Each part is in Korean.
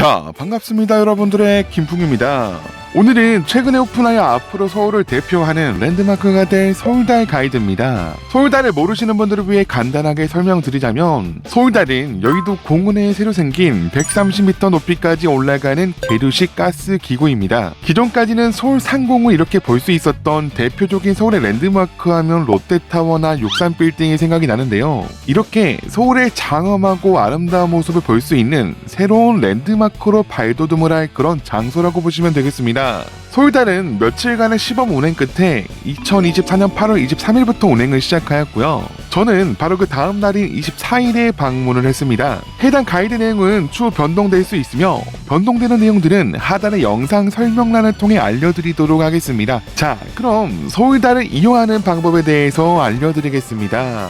자, 반갑습니다. 여러분들의 김풍입니다. 오늘은 최근에 오픈하여 앞으로 서울을 대표하는 랜드마크가 될 서울달 가이드입니다. 서울달을 모르시는 분들을 위해 간단하게 설명드리자면, 서울달은 여의도 공원에 새로 생긴 130m 높이까지 올라가는 계류식 가스 기구입니다. 기존까지는 서울 상공을 이렇게 볼 수 있었던 대표적인 서울의 랜드마크 하면 롯데타워나 63빌딩이 생각이 나는데요. 이렇게 서울의 장엄하고 아름다운 모습을 볼 수 있는 새로운 랜드마크로 발돋움을 할 그런 장소라고 보시면 되겠습니다. 서울달은 며칠간의 시범 운행 끝에 2024년 8월 23일부터 운행을 시작하였고요. 저는 바로 그 다음 날인 24일에 방문을 했습니다. 해당 가이드 내용은 추후 변동될 수 있으며, 변동되는 내용들은 하단의 영상 설명란을 통해 알려드리도록 하겠습니다. 자, 그럼 서울달을 이용하는 방법에 대해서 알려드리겠습니다.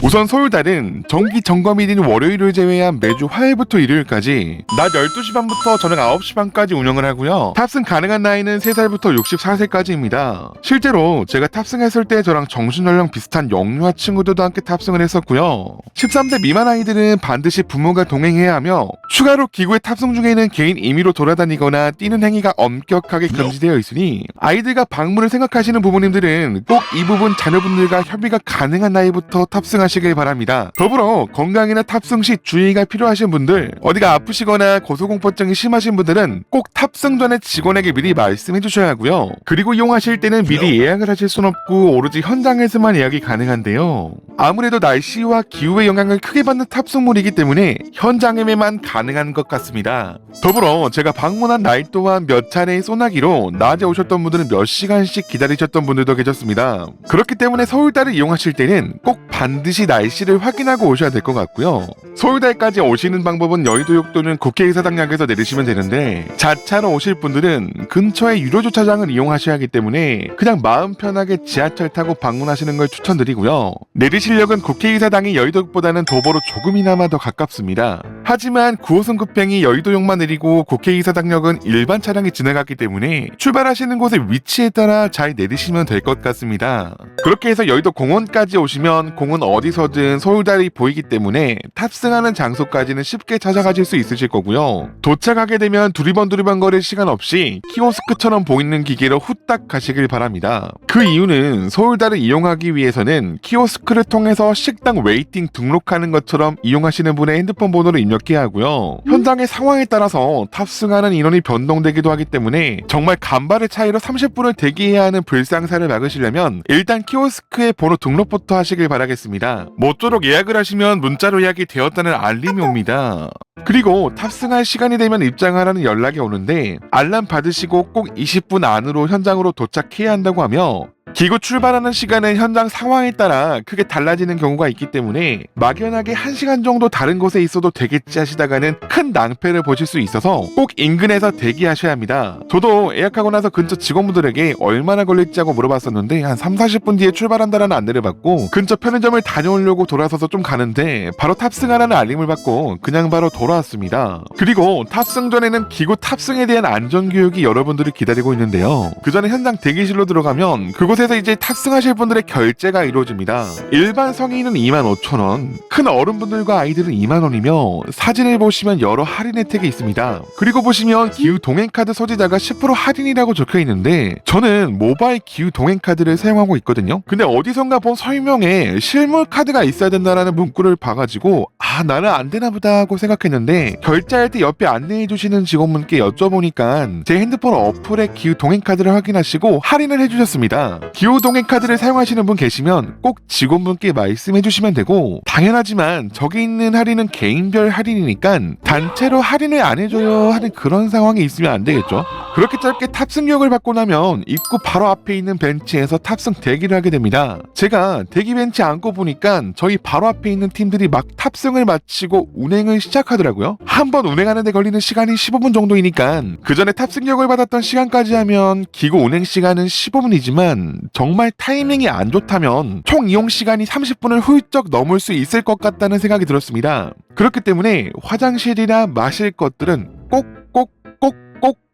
우선 서울달은 정기 점검일인 월요일을 제외한 매주 화요일부터 일요일까지 낮 12시 반부터 저녁 9시 반까지 운영을 하고요. 탑승 가능한 나이는 3살부터 64세까지입니다. 실제로 제가 탑승했을 때 저랑 정신연령 비슷한 영유아 친구들도 함께 탑승을 했었고요. 13세 미만 아이들은 반드시 부모가 동행해야 하며, 추가로 기구에 탑승 중에는 개인 임의로 돌아다니거나 뛰는 행위가 엄격하게 금지되어 있으니 아이들과 방문을 생각하시는 부모님들은 꼭 이 부분 자녀분들과 협의가 가능한 나이부터 탑승하시길 바랍니다. 더불어 건강이나 탑승 시 주의가 필요하신 분들, 어디가 아프시거나 고소공포증이 심하신 분들은 꼭 탑승 전에 직원에게 미리 말씀해 주셔야 하고요. 그리고 이용하실 때는 미리 예약을 하실 순 없고 오로지 현장에서만 예약이 가능한데요. 아무래도 날씨와 기후의 영향을 크게 받는 탑승물이기 때문에 현장에만 가능한 것 같습니다. 더불어 제가 방문한 날 또한 몇 차례의 소나기로 낮에 오셨던 분들은 몇 시간씩 기다리셨던 분들도 계셨습니다. 그렇기 때문에 서울달을 이용하실 때는 꼭 반드시 날씨를 확인하고 오셔야 될 것 같고요. 서울달까지 오시는 방법은 여의도역 또는 국회의사당역에서 내리시면 되는데, 자차로 오실 분들은 근처의 유료주차장을 이용하셔야 하기 때문에 그냥 마음 편하게 지하철 타고 방문하시는 걸 추천드리고요. 내리실역은 국회의사당이 여의도역보다는 도보로 조금이나마 더 가깝습니다. 하지만 9호선 급행이 여의도역만 내리고 국회의사당역은 일반 차량이 지나갔기 때문에 출발하시는 곳의 위치에 따라 잘 내리시면 될 것 같습니다. 그렇게 해서 여의도 공원까지 오시면 공원 어디서든 서울달이 보이기 때문에 탑승하는 장소까지는 쉽게 찾아가실 수 있으실 거고요. 도착하게 되면 두리번 거릴 시간 없이 키오스크처럼 보이는 기계로 후딱 가시길 바랍니다. 그 이유는 서울달을 이용하기 위해서는 키오스크를 통해서 식당 웨이팅 등록하는 것처럼 이용하시는 분의 핸드폰 번호를 입력해야 하고요. 현장의 상황에 따라서 탑승하는 인원이 변동되기도 하기 때문에 정말 간발의 차이로 30분을 대기해야 하는 불상사를 막으시려면 일단 키오스크의 번호 등록부터 하시길 바라겠습니다. 모쪼록 예약을 하시면 문자로 예약이 되었다는 알림이 옵니다. 그리고 탑승할 시간이 되면 입장하라는 연락이 오는데, 알람 받으시고 꼭 20분 안으로 현장으로 도착해야 한다고 하며, 기구 출발하는 시간은 현장 상황에 따라 크게 달라지는 경우가 있기 때문에 막연하게 1시간 정도 다른 곳에 있어도 되겠지 하시다가는 큰 낭패를 보실 수 있어서 꼭 인근에서 대기하셔야 합니다. 저도 예약하고 나서 근처 직원분들에게 얼마나 걸릴지 하고 물어봤었는데 한 3-40분 뒤에 출발한다라는 안내를 받고 근처 편의점을 다녀오려고 돌아서서 좀 가는데 바로 탑승하라는 알림을 받고 그냥 바로 돌아왔습니다. 그리고 탑승 전에는 기구 탑승에 대한 안전교육이 여러분들을 기다리고 있는데요. 그 전에 현장 대기실로 들어가면 그곳에서 이제 탑승하실 분들의 결제가 이루어집니다. 일반 성인은 25,000원, 큰 어른분들과 아이들은 2만원이며 사진을 보시면 여러 할인 혜택이 있습니다. 그리고 보시면 기후 동행카드 소지자가 10% 할인이라고 적혀 있는데, 저는 모바일 기후 동행카드를 사용하고 있거든요. 근데 어디선가 본 설명에 실물 카드가 있어야 된다라는 문구를 봐가지고 나는 안 되나 보다 하고 생각했는데, 결제할 때 옆에 안내해 주시는 직원분께 여쭤보니까 제 핸드폰 어플에 기후 동행카드를 확인하시고 할인을 해주셨습니다. 기후 동행카드를 사용하시는 분 계시면 꼭 직원분께 말씀해 주시면 되고, 당연하지만 저기 있는 할인은 개인별 할인이니까 단체로 할인을 안 해줘요 하는 그런 상황이 있으면 안 되겠죠. 그렇게 짧게 탑승료를 받고 나면 입구 바로 앞에 있는 벤치에서 탑승 대기를 하게 됩니다. 제가 대기 벤치 앉고 보니까 저희 바로 앞에 있는 팀들이 막 탑승을 마치고 운행을 시작하더라고요. 한 번 운행하는 데 걸리는 시간이 15분 정도이니까 그 전에 탑승료를 받았던 시간까지 하면 기구 운행 시간은 15분이지만 정말 타이밍이 안 좋다면 총 이용 시간이 30분을 훌쩍 넘을 수 있을 것 같다는 생각이 들었습니다. 그렇기 때문에 화장실이나 마실 것들은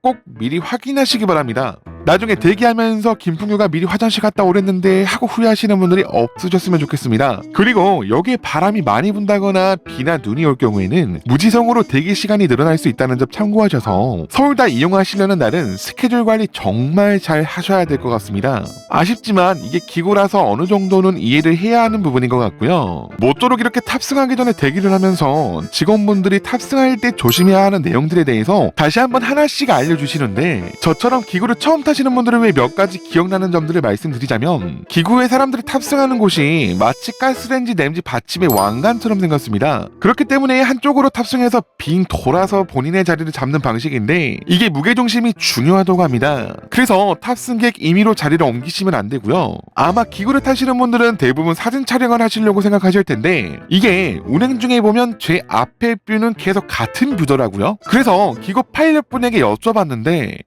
꼭 미리 확인하시기 바랍니다. 나중에 대기하면서 김풍규가 미리 화장실 갔다 오랬는데 하고 후회하시는 분들이 없으셨으면 좋겠습니다. 그리고 여기에 바람이 많이 분다거나 비나 눈이 올 경우에는 무지성으로 대기 시간이 늘어날 수 있다는 점 참고하셔서 서울달 이용하시려는 날은 스케줄 관리 정말 잘 하셔야 될 것 같습니다. 아쉽지만 이게 기구라서 어느 정도는 이해를 해야 하는 부분인 것 같고요. 모쪼록 이렇게 탑승하기 전에 대기를 하면서 직원분들이 탑승할 때 조심해야 하는 내용들에 대해서 다시 한번 하나씩 알려주시는데, 저처럼 기구를 처음 타시는 분들을 위해 몇 가지 기억나는 점들을 말씀드리자면, 기구에 사람들이 탑승하는 곳이 마치 가스레인지 냄지 받침의 왕관처럼 생겼습니다. 그렇기 때문에 한쪽으로 탑승해서 빙 돌아서 본인의 자리를 잡는 방식인데, 이게 무게중심이 중요하다고 합니다. 그래서 탑승객 임의로 자리를 옮기시면 안 되고요. 아마 기구를 타시는 분들은 대부분 사진 촬영을 하시려고 생각하실 텐데, 이게 운행 중에 보면 제 앞에 뷰는 계속 같은 뷰더라고요. 그래서 기구 파일럿분에게 여쭤봤는데,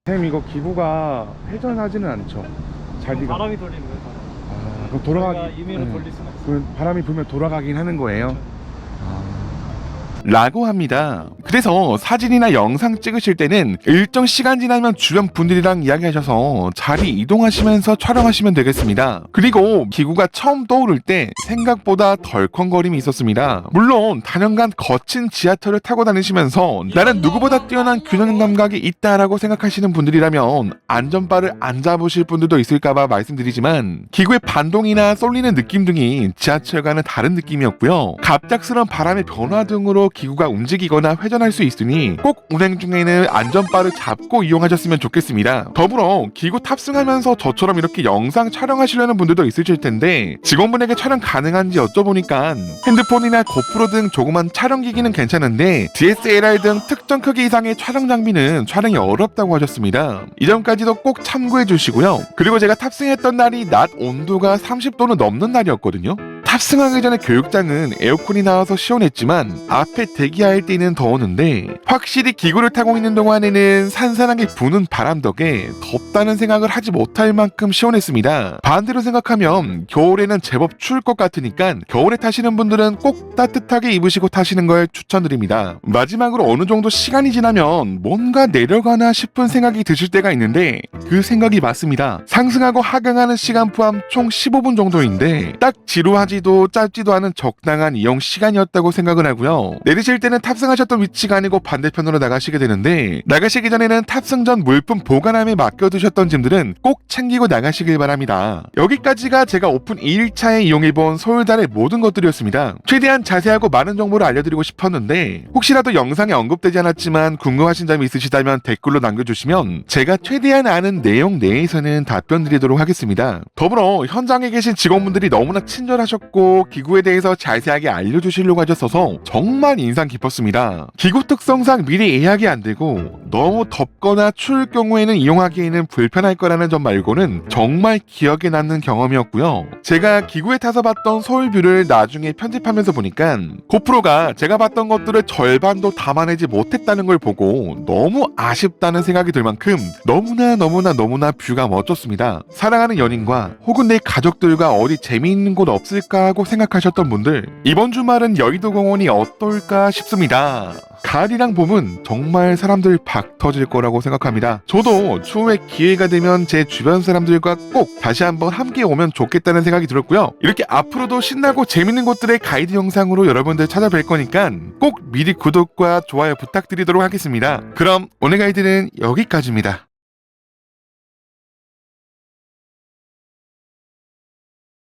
쌤 이거 기구가 회전하지는 않죠? 자리가 바람이 돌리는 거예요. 바람. 그럼 돌아가기 임의로 돌릴 수는 없어요. 그 바람이 불면 돌아가긴 하는 거예요? 라고 합니다. 그래서 사진이나 영상 찍으실 때는 일정 시간 지나면 주변 분들이랑 이야기하셔서 자리 이동하시면서 촬영하시면 되겠습니다. 그리고 기구가 처음 떠오를 때 생각보다 덜컹거림이 있었습니다. 물론 단연간 거친 지하철을 타고 다니시면서 나는 누구보다 뛰어난 균형 감각이 있다라고 생각하시는 분들이라면 안전바를 안 잡으실 분들도 있을까봐 말씀드리지만, 기구의 반동이나 쏠리는 느낌 등이 지하철과는 다른 느낌이었고요. 갑작스러운 바람의 변화 등으로 기구가 움직이거나 회전할 수 있으니 꼭 운행 중에는 안전바를 잡고 이용하셨으면 좋겠습니다. 더불어 기구 탑승하면서 저처럼 이렇게 영상 촬영하시려는 분들도 있으실 텐데, 직원분에게 촬영 가능한지 여쭤보니까 핸드폰이나 고프로 등 조그만 촬영기기는 괜찮은데 DSLR 등 특정 크기 이상의 촬영 장비는 촬영이 어렵다고 하셨습니다. 이 점까지도 꼭 참고해 주시고요. 그리고 제가 탑승했던 날이 낮 온도가 30도는 넘는 날이었거든요. 탑승하기 전에 교육장은 에어컨이 나와서 시원했지만 앞에 대기할 때는 더웠는데, 확실히 기구를 타고 있는 동안에는 산산하게 부는 바람 덕에 덥다는 생각을 하지 못할 만큼 시원했습니다. 반대로 생각하면 겨울에는 제법 추울 것 같으니까 겨울에 타시는 분들은 꼭 따뜻하게 입으시고 타시는 걸 추천드립니다. 마지막으로 어느 정도 시간이 지나면 뭔가 내려가나 싶은 생각이 드실 때가 있는데, 그 생각이 맞습니다. 상승하고 하강하는 시간 포함 총 15분 정도인데 딱 지루하지도 짧지도 않은 적당한 이용 시간이었다고 생각을 하고요. 내리실 때는 탑승하셨던 위치가 아니고 반대편으로 나가시게 되는데, 나가시기 전에는 탑승 전 물품 보관함에 맡겨두셨던 짐들은 꼭 챙기고 나가시길 바랍니다. 여기까지가 제가 오픈 2일차에 이용해본 서울달의 모든 것들이었습니다. 최대한 자세하고 많은 정보를 알려드리고 싶었는데, 혹시라도 영상에 언급되지 않았지만 궁금하신 점이 있으시다면 댓글로 남겨주시면 제가 최대한 아는 내용 내에서는 답변 드리도록 하겠습니다. 더불어 현장에 계신 직원분들이 너무나 친절하셨고 기구에 대해서 자세하게 알려주시려고 하셨어서 정말 인상 깊었습니다. 기구 특성상 미리 예약이 안 되고 너무 덥거나 추울 경우에는 이용하기에는 불편할 거라는 점 말고는 정말 기억에 남는 경험이었고요. 제가 기구에 타서 봤던 서울뷰를 나중에 편집하면서 보니까 고프로가 제가 봤던 것들을 절반도 담아내지 못했다는 걸 보고 너무 아쉽다는 생각이 들 만큼 너무나 뷰가 멋졌습니다. 사랑하는 연인과 혹은 내 가족들과 어디 재미있는 곳 없을까 하고 생각하셨던 분들, 이번 주말은 여의도 공원이 어떨까 싶습니다. 가을이랑 봄은 정말 사람들 박 터질 거라고 생각합니다. 저도 추후에 기회가 되면 제 주변 사람들과 꼭 다시 한번 함께 오면 좋겠다는 생각이 들었고요. 이렇게 앞으로도 신나고 재밌는 곳들의 가이드 영상으로 여러분들 찾아뵐 거니까 꼭 미리 구독과 좋아요 부탁드리도록 하겠습니다. 그럼 오늘 가이드는 여기까지입니다.